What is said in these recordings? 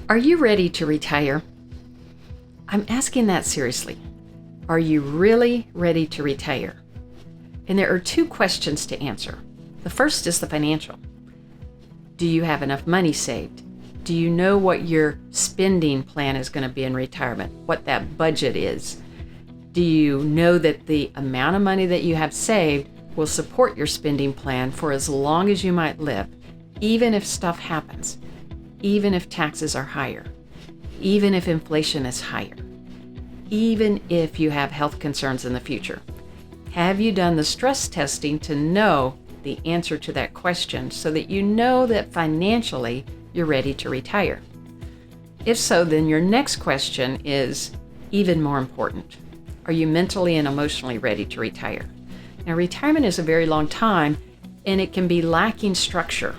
Are you ready to retire? I'm asking that seriously. Are you really ready to retire? And there are two questions to answer. The first is the financial. Do you have enough money saved? Do you know what your spending plan is going to be in retirement? What that budget is? Do you know that the amount of money that you have saved will support your spending plan for as long as you might live, even if stuff happens, even if taxes are higher, even if inflation is higher, even if you have health concerns in the future? Have you done the stress testing to know the answer to that question so that you know that financially you're ready to retire? If so, then your next question is even more important. Are you mentally and emotionally ready to retire? Now, retirement is a very long time, and it can be lacking structure.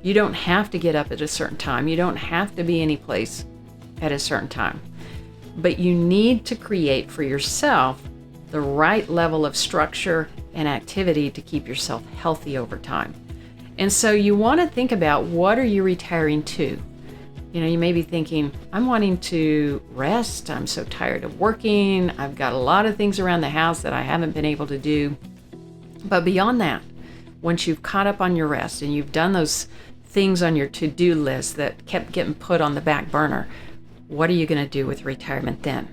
You don't have to get up at a certain time. You don't have to be any place at a certain time. But you need to create for yourself the right level of structure and activity to keep yourself healthy over time. And so you want to think about, what are you retiring to? You may be thinking, I'm wanting to rest. I'm so tired of working. I've got a lot of things around the house that I haven't been able to do. But beyond that, once you've caught up on your rest and you've done those things on your to-do list that kept getting put on the back burner, what are you going to do with retirement then?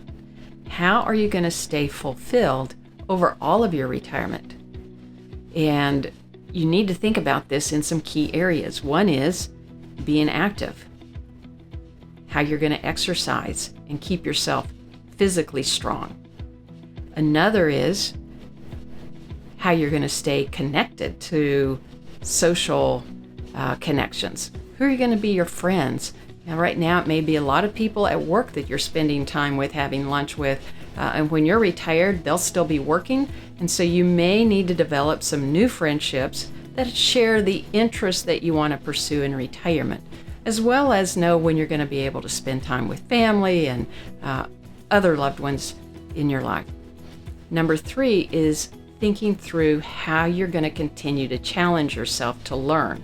How are you going to stay fulfilled over all of your retirement? And you need to think about this in some key areas. One is being active, how you're going to exercise and keep yourself physically strong. Another is how you're going to stay connected to social connections. Who are you going to be your friends? Now, right now, it may be a lot of people at work that you're spending time with, having lunch with, and when you're retired, they'll still be working, and so you may need to develop some new friendships that share the interests that you want to pursue in retirement, as well as know when you're going to be able to spend time with family and other loved ones in your life. Number 3 is thinking through how you're going to continue to challenge yourself to learn.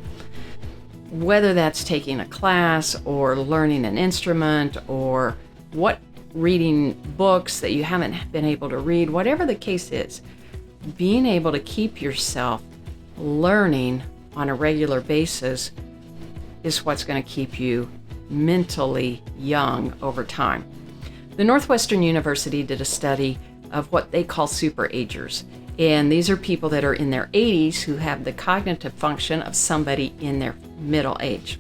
Whether that's taking a class or learning an instrument or reading books that you haven't been able to read, whatever the case is, being able to keep yourself learning on a regular basis is what's going to keep you mentally young over time. The Northwestern University did a study of what they call super-agers. And these are people that are in their 80s who have the cognitive function of somebody in their middle age.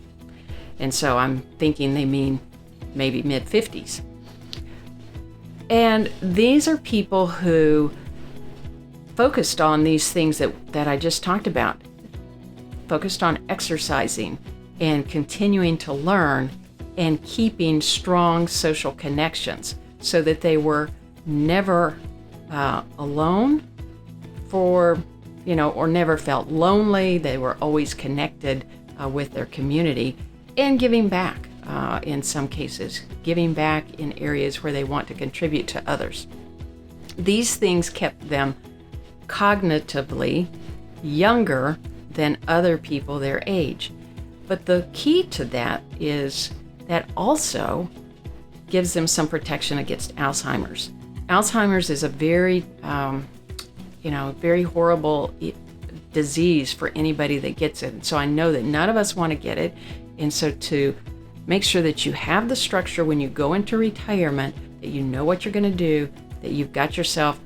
And so I'm thinking they mean maybe mid-50s. And these are people who focused on these things that I just talked about, focused on exercising and continuing to learn and keeping strong social connections so that they were never alone or never felt lonely. They were always connected with their community and giving back in some cases, giving back in areas where they want to contribute to others. These things kept them cognitively younger than other people their age. But the key to that is that also gives them some protection against Alzheimer's. Alzheimer's is a very horrible disease for anybody that gets it. So I know that none of us want to get it. And so to make sure that you have the structure when you go into retirement, that you know what you're going to do, that you've got yourself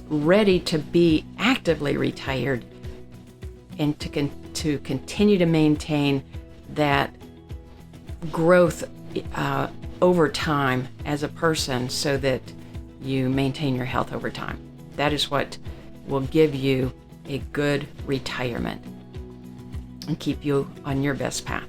ready to be actively retired, and to continue to maintain that growth over time as a person so that you maintain your health over time. That is what will give you a good retirement and keep you on your best path.